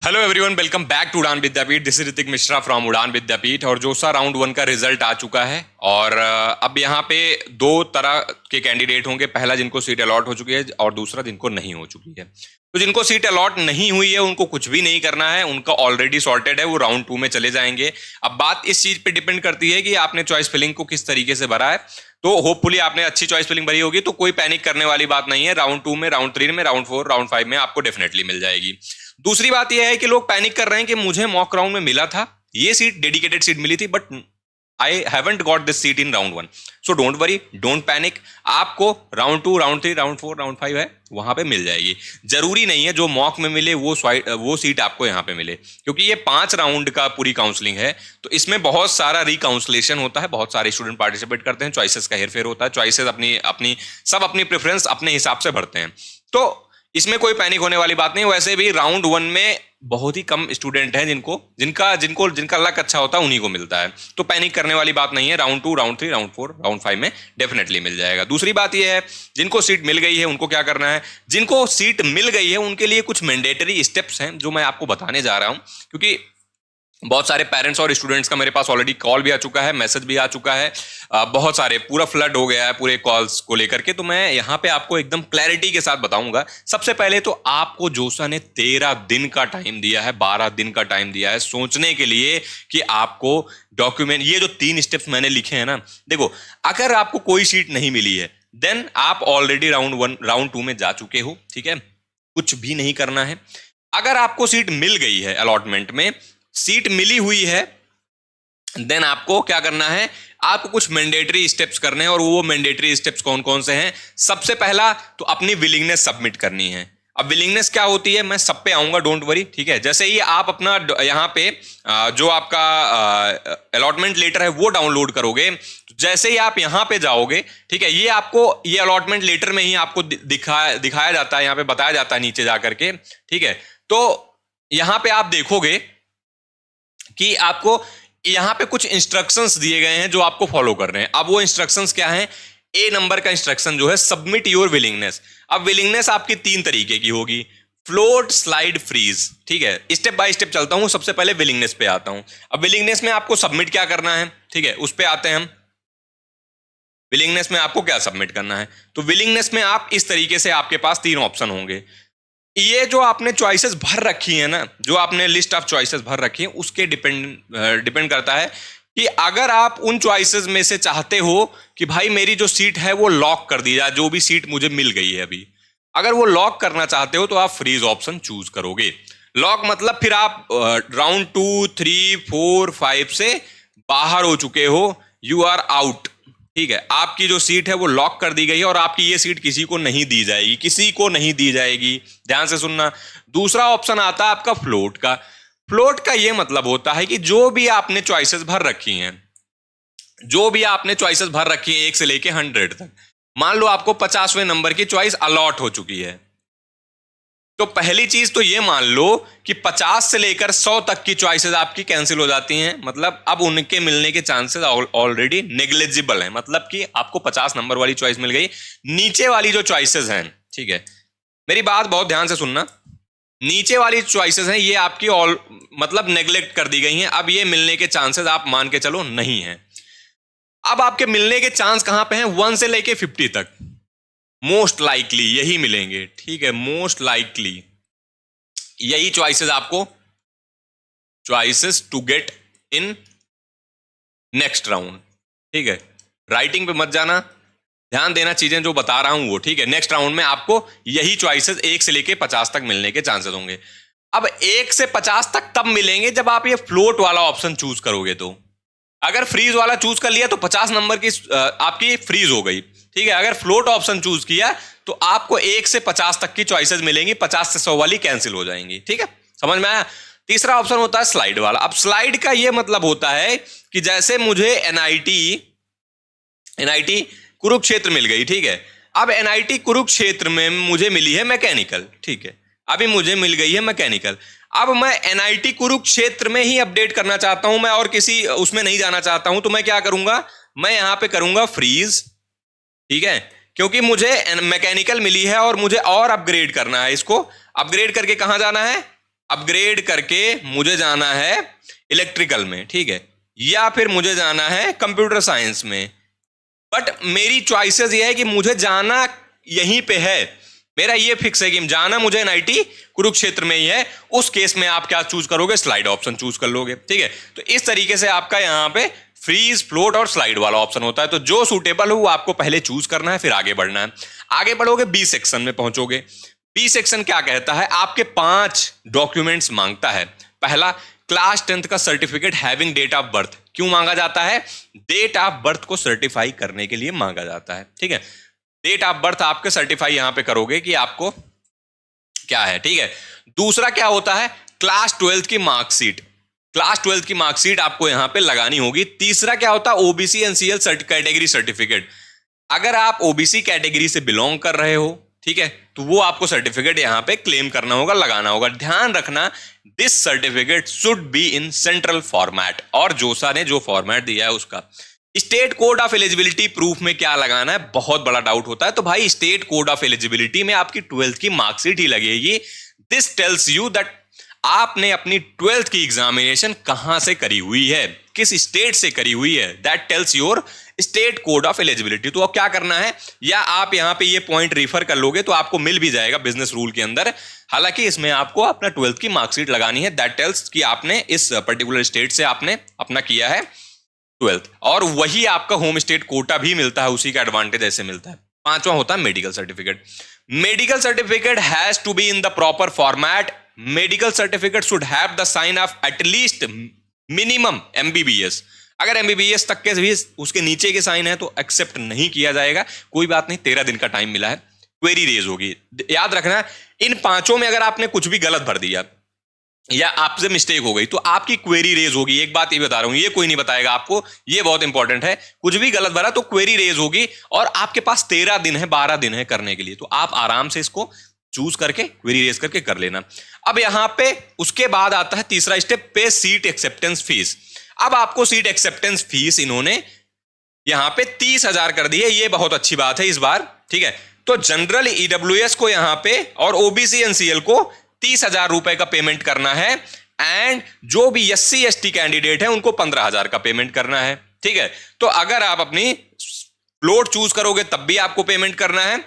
Hello everyone, welcome back to Udaan Vidyapeeth. This is Hrithik Mishra from Udaan Vidyapeeth. और JoSAA round one का result आ चुका है और अब यहाँ पे दो तरह के कैंडिडेट होंगे। पहला जिनको सीट अलॉट हो चुकी है और दूसरा जिनको नहीं हो चुकी है। तो जिनको सीट अलॉट नहीं हुई है उनको कुछ भी नहीं करना है, उनका ऑलरेडी सॉर्टेड है, वो राउंड टू में चले जाएंगे। अब बात इस चीज पे डिपेंड करती है कि आपने चॉइस फिलिंग को किस तरीके से भरा है। तो होपफुली आपने अच्छी चॉइस फिलिंग भरी होगी, तो कोई पैनिक करने वाली बात नहीं है। राउंड टू में, राउंड थ्री में, राउंड फोर, राउंड फाइव में आपको डेफिनेटली मिल जाएगी। दूसरी बात यह है कि लोग पैनिक कर रहे हैं कि मुझे मॉक राउंड में मिला था, ये सीट डेडिकेटेड सीट मिली थी, but I haven't got this seat in round one. So don't worry, don't panic. आपको round two, round three, round four, round five है, वहां पे मिल जाएगी। जरूरी नहीं है जो मॉक में मिले वो सीट आपको यहां पे मिले, क्योंकि ये 5 राउंड का पूरी काउंसलिंग है। तो इसमें बहुत सारा रिकाउंसलेशन होता है, बहुत सारे स्टूडेंट पार्टिसिपेट करते हैं, चॉइसेस का हेरफेर होता है, चॉइसेस अपनी अपनी सब अपनी प्रेफरेंस अपने हिसाब से भरते हैं। तो इसमें कोई पैनिक होने वाली बात नहीं। वैसे भी राउंड वन में बहुत ही कम स्टूडेंट हैं जिनका लक अच्छा होता है, उन्हीं को मिलता है। तो पैनिक करने वाली बात नहीं है। Round two, round three, round four, round five में डेफिनेटली मिल जाएगा। दूसरी बात यह है, जिनको सीट मिल गई है उनको क्या करना है। जिनको सीट मिल गई है उनके लिए कुछ मैंडेटरी स्टेप्स हैं जो मैं आपको बताने जा रहा हूं, क्योंकि बहुत सारे पेरेंट्स और स्टूडेंट्स का मेरे पास ऑलरेडी कॉल भी आ चुका है, मैसेज भी आ चुका है। बहुत सारे पूरा फ्लड हो गया है पूरे कॉल्स को लेकर के। तो मैं यहाँ पे आपको एकदम क्लैरिटी के साथ बताऊंगा। सबसे पहले तो आपको जोसा ने 13 दिन का टाइम दिया है, 12 दिन का टाइम दिया है सोचने के लिए कि आपको डॉक्यूमेंट, ये जो 3 स्टेप्स मैंने लिखे हैं ना, देखो, अगर आपको कोई सीट नहीं मिली है देन आप already round one, round to में जा चुके हो, ठीक है, कुछ भी नहीं करना है। अगर आपको सीट मिल गई है, अलॉटमेंट में सीट मिली हुई है, देन आपको क्या करना है, आपको कुछ मैंडेटरी स्टेप्स करने हैं। और वो मैंडेटरी स्टेप्स कौन कौन से हैं? सबसे पहला तो अपनी विलिंगनेस सबमिट करनी है। अब विलिंगनेस क्या होती है, मैं सब पे आऊंगा, डोंट वरी, ठीक है। जैसे ही आप अपना यहाँ पे जो आपका अलॉटमेंट लेटर है वो डाउनलोड करोगे, तो जैसे ही आप यहाँ पे जाओगे, ठीक है, ये आपको ये अलॉटमेंट लेटर में ही आपको दिखाया जाता है, यहाँ पे बताया जाता है नीचे जाकर के, ठीक है। तो यहाँ पे आप देखोगे कि आपको यहां पे कुछ इंस्ट्रक्शंस दिए गए हैं जो आपको फॉलो कर रहे हैं। अब वो इंस्ट्रक्शंस क्या हैं? ए नंबर का इंस्ट्रक्शन जो है, सबमिट योर विलिंगनेस। अब विलिंगनेस आपकी 3 तरीके की होगी, फ्लोट, स्लाइड, फ्रीज, ठीक है। स्टेप बाय स्टेप चलता हूं, सबसे पहले विलिंगनेस पे आता हूं। अब विलिंगनेस में आपको सबमिट क्या करना है, ठीक है, उस पे आते हैं हम। विलिंगनेस में आपको क्या सबमिट करना है? तो विलिंगनेस में आप इस तरीके से, आपके पास 3 ऑप्शन होंगे। ये जो आपने चॉइसेस भर रखी है ना, जो आपने लिस्ट ऑफ चॉइसेस भर रखी है, उसके डिपेंड करता है कि अगर आप उन चॉइसेस में से चाहते हो कि भाई मेरी जो सीट है वो लॉक कर दी जाए, जो भी सीट मुझे मिल गई है अभी, अगर वो लॉक करना चाहते हो तो आप फ्रीज ऑप्शन चूज करोगे। लॉक मतलब फिर आप राउंड 2, 3, 4, 5 से बाहर हो चुके हो, यू आर आउट, ठीक है। आपकी जो सीट है वो लॉक कर दी गई है और आपकी ये सीट किसी को नहीं दी जाएगी, किसी को नहीं दी जाएगी। ध्यान से सुनना। दूसरा ऑप्शन आता है आपका फ्लोट का। फ्लोट का ये मतलब होता है कि जो भी आपने चॉइसेस भर रखी हैं, जो भी आपने चॉइसेस भर रखी हैं 1 से लेके 100 तक, मान लो आपको 50वें नंबर की चॉइस अलॉट हो चुकी है, तो पहली चीज तो ये मान लो कि 50 से लेकर 100 तक की चॉइसेस आपकी कैंसिल हो जाती हैं। मतलब अब उनके मिलने के चांसेस ऑलरेडी नेग्लिजिबल हैं, मतलब कि आपको 50 नंबर वाली चॉइस मिल गई। नीचे वाली जो चॉइसेस हैं, ठीक है, मेरी बात बहुत ध्यान से सुनना, नीचे वाली चॉइसेस हैं ये आपकी मतलब नेग्लेक्ट कर दी गई हैं। अब ये मिलने के चांसेस आप मान के चलो नहीं है। अब आपके मिलने के चांस कहां पे हैं? 1 से लेके 50 तक मोस्ट लाइकली यही मिलेंगे, ठीक है। मोस्ट लाइकली यही चॉइसेस आपको, choices to get in next round, ठीक है। राइटिंग पे मत जाना, ध्यान देना चीजें जो बता रहा हूं वो, ठीक है। नेक्स्ट राउंड में आपको यही चॉइसेस 1 से लेके 50 तक मिलने के चांसेस होंगे। अब 1 से 50 तक तब मिलेंगे जब आप ये फ्लोट वाला ऑप्शन चूज करोगे। तो अगर फ्रीज वाला चूज कर लिया तो 50 नंबर की आपकी फ्रीज हो गई, ठीक है। अगर फ्लोट ऑप्शन चूज किया तो आपको 1 से 50 तक की चॉइसेस मिलेंगी, 50 से 100 वाली कैंसिल हो जाएंगी, ठीक है। समझ में आया? तीसरा ऑप्शन होता है स्लाइड वाला। अब स्लाइड का यह मतलब होता है कि जैसे मुझे एनआईटी कुरुक्षेत्र मिल गई, ठीक है। अब एनआईटी कुरुक्षेत्र में मुझे मिली है मैकेनिकल, ठीक है, अभी मुझे मिल गई है मैकेनिकल। अब मैं एनआईटी कुरुक्षेत्र में ही अपडेट करना चाहता हूं, मैं और किसी उसमें नहीं जाना चाहता हूं, तो मैं क्या करूंगा, मैं यहां पे करूंगा फ्रीज, ठीक है, क्योंकि मुझे मैकेनिकल मिली है और मुझे और अपग्रेड करना है। इसको अपग्रेड करके कहां जाना है? अपग्रेड करके मुझे जाना है इलेक्ट्रिकल में, ठीक है, या फिर मुझे जाना है कंप्यूटर साइंस में, बट मेरी चॉइसेस ये है कि मुझे जाना यहीं पे है, मेरा ये फिक्स है कि जाना मुझे एनआईटी कुरुक्षेत्र में ही है, उस केस में आप क्या चूज करोगे, स्लाइड ऑप्शन चूज कर लोगे, ठीक है। तो इस तरीके से आपका यहाँ पे फ्रीज, फ्लोट और स्लाइड वाला ऑप्शन होता है। तो जो सूटेबल हो वो आपको पहले चूज करना है, फिर आगे बढ़ना है। आगे बढ़ोगे बी सेक्शन में पहुंचोगे। बी सेक्शन क्या कहता है, आपके 5 डॉक्यूमेंट्स मांगता है। पहला, क्लास 10th का certificate having date of birth. क्यों मांगा जाता है, डेट ऑफ बर्थ को सर्टिफाई करने के लिए मांगा जाता है, ठीक है। डेट ऑफ बर्थ आपके सर्टिफाई यहां पे करोगे कि आपको क्या है, ठीक है। दूसरा क्या होता है, क्लास 12th की मार्कशीट। क्लास 12th की मार्कशीट आपको यहां पे लगानी होगी। तीसरा क्या होता है, ओबीसी एनसीएल कैटेगरी सर्टिफिकेट। अगर आप ओबीसी कैटेगरी से बिलोंग कर रहे हो, ठीक है, तो वो आपको सर्टिफिकेट यहां पे क्लेम करना होगा, लगाना होगा। ध्यान रखना, this certificate should be in central format, और जोसा ने जो फॉर्मेट दिया है उसका। State code of eligibility proof में क्या लगाना है, बहुत बड़ा डाउट होता है। तो भाई स्टेट कोड ऑफ एलिजिबिलिटी में आपकी 12th की मार्कशीट ही लगेगी। दिस टेल्स यू दैट आपने अपनी 12th की एग्जामिनेशन कहां से करी हुई है, किस स्टेट से करी हुई है, that tells your state code of eligibility. तो अब क्या करना है, या आप यहां पे ये पॉइंट रिफर कर लोगे तो आपको मिल भी जाएगा बिजनेस रूल के अंदर। हालांकि इसमें आपको अपना 12th की मार्कशीट लगानी है, दैट टेल्स कि आपने इस पर्टिकुलर स्टेट से आपने अपना किया है 12th, और वही आपका होम स्टेट कोटा भी मिलता है, उसी का एडवांटेज ऐसे मिलता है। पांचवा होता है medical certificate. Medical certificate has to be in the proper format. Medical certificate should have the sign of at least minimum MBBS. अगर एमबीबीएस तक के भी उसके नीचे के साइन है तो एक्सेप्ट नहीं किया जाएगा। कोई बात नहीं, 13 दिन का टाइम मिला है, क्वेरी रेज होगी। याद रखना, इन पांचों में अगर आपने कुछ भी गलत भर दिया या आपसे मिस्टेक हो गई तो आपकी क्वेरी रेज होगी। एक बात ये बता रहा हूं, ये कोई नहीं बताएगा आपको, ये बहुत इंपॉर्टेंट है। कुछ भी गलत भरा तो क्वेरी रेज होगी, और आपके पास 13 दिन है, 12 दिन है करने के लिए। तो आप आराम से इसको चूज करके क्वेरी रेज करके कर लेना। अब यहां पे उसके बाद आता है तीसरा स्टेप, पे सीट एक्सेप्टेंस फीस। अब आपको सीट एक्सेप्टेंस फीस इन्होंने यहां पे 30,000 कर दी है, ये बहुत अच्छी बात है इस बार, ठीक है। तो जनरल ईडब्ल्यूएस को यहां पे और ओबीसी एनसीएल को 30,000 रुपए का पेमेंट करना है, एंड जो भी एससी एसटी कैंडिडेट है उनको 15,000 का पेमेंट करना है, ठीक है। तो अगर आप अपनी फ्लोट चूज करोगे तब भी आपको पेमेंट करना है,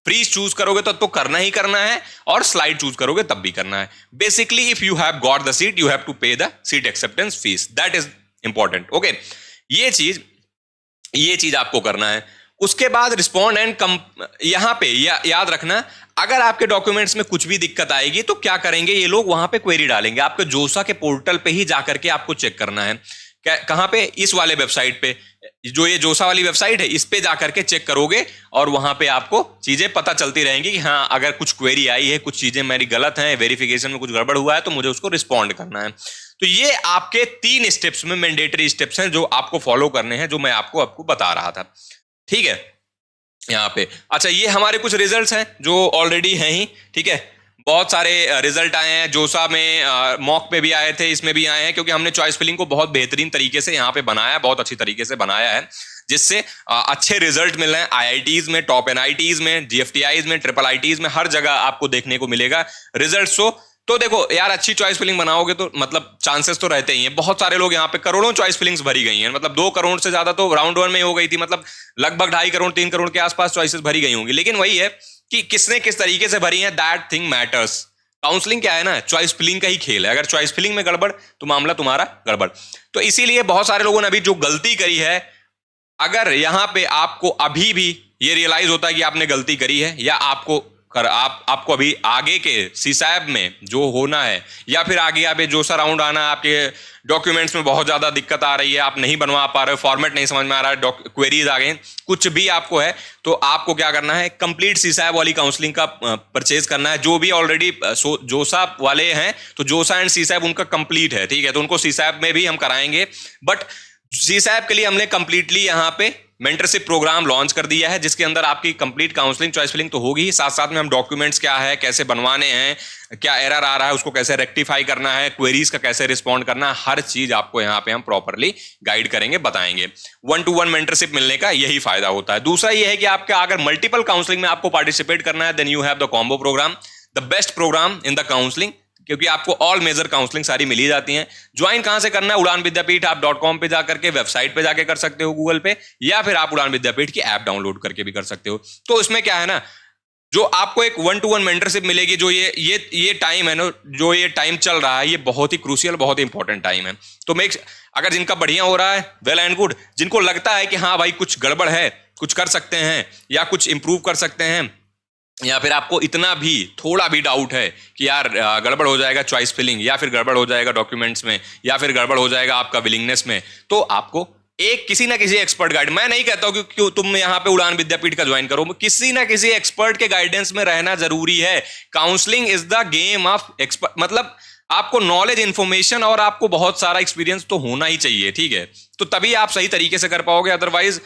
फ्रीज चूज करोगे तो करना ही करना है, और स्लाइड चूज करोगे तब भी करना है। Basically if you have got the seat, you have to pay the seat acceptance fees, that is important, okay. ये चीज आपको करना है। उसके बाद रिस्पॉन्ड एंड यहां पे याद रखना, अगर आपके डॉक्यूमेंट्स में कुछ भी दिक्कत आएगी तो क्या करेंगे ये लोग, वहां पे क्वेरी डालेंगे। आपके जोसा के पोर्टल पे ही जाकर के आपको चेक करना है। कहां पे, इस वाले वेबसाइट पे, जो ये जोसा वाली वेबसाइट है, इस पे जाकर के चेक करोगे और वहां पे आपको चीजें पता चलती रहेंगी कि हाँ, अगर कुछ क्वेरी आई है, कुछ चीजें मेरी गलत हैं, वेरिफिकेशन में कुछ गड़बड़ हुआ है, तो मुझे उसको रिस्पॉन्ड करना है। तो ये आपके 3 स्टेप्स में मैंडेटरी स्टेप्स हैं जो आपको फॉलो करने हैं, जो मैं आपको बता रहा था, ठीक है। यहाँ पे अच्छा, ये हमारे कुछ रिजल्ट्स हैं जो ऑलरेडी हैं ही, ठीक है। बहुत सारे रिजल्ट आए हैं, जोसा में मॉक पे भी आए थे, इसमें भी आए हैं, क्योंकि हमने चॉइस फिलिंग को बहुत बेहतरीन तरीके से यहाँ पे बनाया है, बहुत अच्छी तरीके से बनाया है, जिससे अच्छे रिजल्ट मिल रहे हैं। आईआईटीज में, टॉप एनआईटीज में, जीएफटीआईज में, ट्रिपल आईटीज में, हर जगह आपको देखने को मिलेगा रिजल्ट। तो देखो यार, अच्छी चॉइस फिलिंग बनाओगे तो मतलब चांसेस तो रहते ही हैं। बहुत सारे लोग यहाँ पे करोड़ों चॉइस फिलिंग्स भरी गई हैं, मतलब 2 करोड़ से ज्यादा तो राउंड 1 में हो गई थी, मतलब लगभग 2.5 करोड़ 3 करोड़ के आसपास चॉइसेस भरी गई होंगी। लेकिन वही है कि किसने किस तरीके से भरी है, दैट थिंग मैटर्स। काउंसलिंग क्या है ना, चॉइस फिलिंग का ही खेल है। अगर चॉइस फिलिंग में गड़बड़ तो मामला तुम्हारा गड़बड़। तो इसीलिए बहुत सारे लोगों ने अभी जो गलती करी है, अगर यहां पे आपको अभी भी ये रियलाइज होता है कि आपने गलती करी है, या आपको अभी आगे के सीसैब में जो होना है, या फिर आगे आप जोसा राउंड आना, आपके डॉक्यूमेंट्स में बहुत ज्यादा दिक्कत आ रही है, आप नहीं बनवा पा रहे हो, फॉर्मेट नहीं समझ में आ रहा है, क्वेरीज आ गए, कुछ भी आपको है, तो आपको क्या करना है, कंप्लीट सीसैब वाली काउंसलिंग का परचेज करना है। जो भी ऑलरेडी जोसा वाले हैं, तो जोसा एंड सीसैब उनका कंप्लीट है, ठीक है, तो उनको सीसैब में भी हम कराएंगे। बट सीसैब के लिए हमने कंप्लीटली यहाँ पे मेंटरशिप प्रोग्राम लॉन्च कर दिया है, जिसके अंदर आपकी कंप्लीट काउंसलिंग, चॉइस फिलिंग तो होगी ही, साथ साथ में हम डॉक्यूमेंट्स क्या है, कैसे बनवाने हैं, क्या एरर आ रहा है उसको कैसे रेक्टिफाई करना है, क्वेरीज का कैसे रिस्पॉन्ड करना है, हर चीज आपको यहाँ पे हम प्रॉपरली गाइड करेंगे, बताएंगे। 1-to-1 मेंटरशिप मिलने का यही फायदा होता है। दूसरा ये है कि आपका अगर मल्टीपल काउंसलिंग में आपको पार्टिसिपेट करना है, then you have the combo program, the best program in the counselling. क्योंकि आपको ऑल मेजर काउंसलिंग सारी मिली जाती हैं। ज्वाइन कहां से करना है? उड़ान विद्यापीठ आप .com पे जाकर के, वेबसाइट पे जाके कर सकते हो गूगल पे, या फिर आप उड़ान विद्यापीठ की ऐप डाउनलोड करके भी कर सकते हो। तो इसमें क्या है ना, जो आपको एक 1-to-1 मेंटरशिप मिलेगी, जो ये टाइम है ना, जो ये टाइम चल रहा है, ये बहुत ही क्रूशियल, बहुत ही इंपॉर्टेंट टाइम है। तो अगर जिनका बढ़िया हो रहा है, वेल एंड गुड। जिनको लगता है कि हाँ भाई कुछ गड़बड़ है, कुछ कर सकते हैं या कुछ इंप्रूव कर सकते हैं, या फिर आपको इतना भी थोड़ा भी डाउट है कि यार गड़बड़ हो जाएगा चॉइस फिलिंग, या फिर गड़बड़ हो जाएगा डॉक्यूमेंट्स में, या फिर गड़बड़ हो जाएगा आपका विलिंगनेस में, तो आपको एक किसी ना किसी एक्सपर्ट गाइड, मैं नहीं कहता हूं कि तुम यहाँ पे उड़ान विद्यापीठ का ज्वाइन करो, किसी ना किसी एक्सपर्ट के गाइडेंस में रहना जरूरी है। Counselling is the game of expert, मतलब आपको नॉलेज, इंफॉर्मेशन और आपको बहुत सारा एक्सपीरियंस तो होना ही चाहिए, ठीक है? तो तभी आप सही तरीके से कर पाओगे, अदरवाइज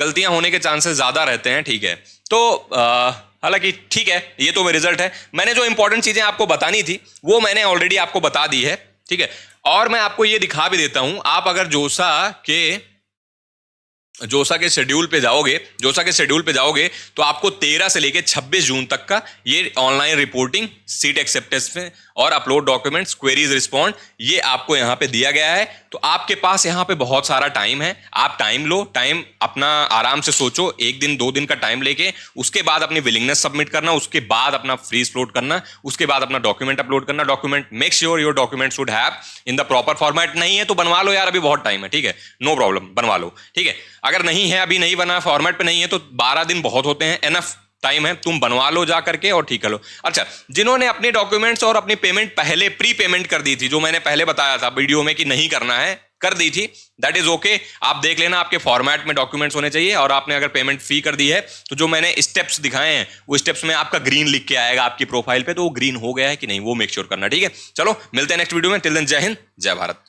गलतियां होने के चांसेस ज्यादा रहते हैं, ठीक है? तो हालांकि ठीक है, ये तो रिजल्ट है। मैंने जो इंपॉर्टेंट चीजें आपको बतानी थी वो मैंने ऑलरेडी आपको बता दी है, ठीक है? और मैं आपको ये दिखा भी देता हूं, आप अगर जोसा के शेड्यूल पे जाओगे तो आपको 13 से लेके 26 जून तक का ये ऑनलाइन रिपोर्टिंग, सीट एक्सेप्टेंस में और अपलोड डॉक्यूमेंट्स, क्वेरीज रिस्पॉन्ड, ये आपको यहाँ पे दिया गया है। तो आपके पास यहाँ पे बहुत सारा टाइम है, आप टाइम लो, टाइम अपना आराम से सोचो, 1 दिन 2 दिन का टाइम लेके, उसके बाद अपनी विलिंगनेस सबमिट करना, उसके बाद अपना फ्रीज फ्लोट करना, उसके बाद अपना डॉक्यूमेंट अपलोड करना। Document, make sure your document should have in the proper format. नहीं है तो बनवा लो यार, अभी बहुत टाइम है, ठीक है? नो प्रॉब्लम, बनवा लो, ठीक है? अगर नहीं है, अभी नहीं बना, फॉर्मेट पे नहीं है, तो 12 दिन बहुत होते हैं, एनफ टाइम है, तुम बनवा लो जा करके और ठीक कर लो। अच्छा, जिन्होंने अपने डॉक्यूमेंट्स और अपनी पेमेंट पहले प्री पेमेंट कर दी थी, जो मैंने पहले बताया था वीडियो में कि नहीं करना है, कर दी थी, दैट इज ओके। आप देख लेना, आपके फॉर्मेट में डॉक्यूमेंट्स होने चाहिए, और आपने अगर पेमेंट फी कर दी है तो जो मैंने स्टेप्स दिखाए हैं वो स्टेप्स में आपका ग्रीन लिख के आएगा आपकी प्रोफाइल पे, तो वो ग्रीन हो गया है कि नहीं वो मेक श्योर करना, ठीक है? चलो मिलते हैं नेक्स्ट वीडियो में, टिल देन जय हिंद, जय भारत।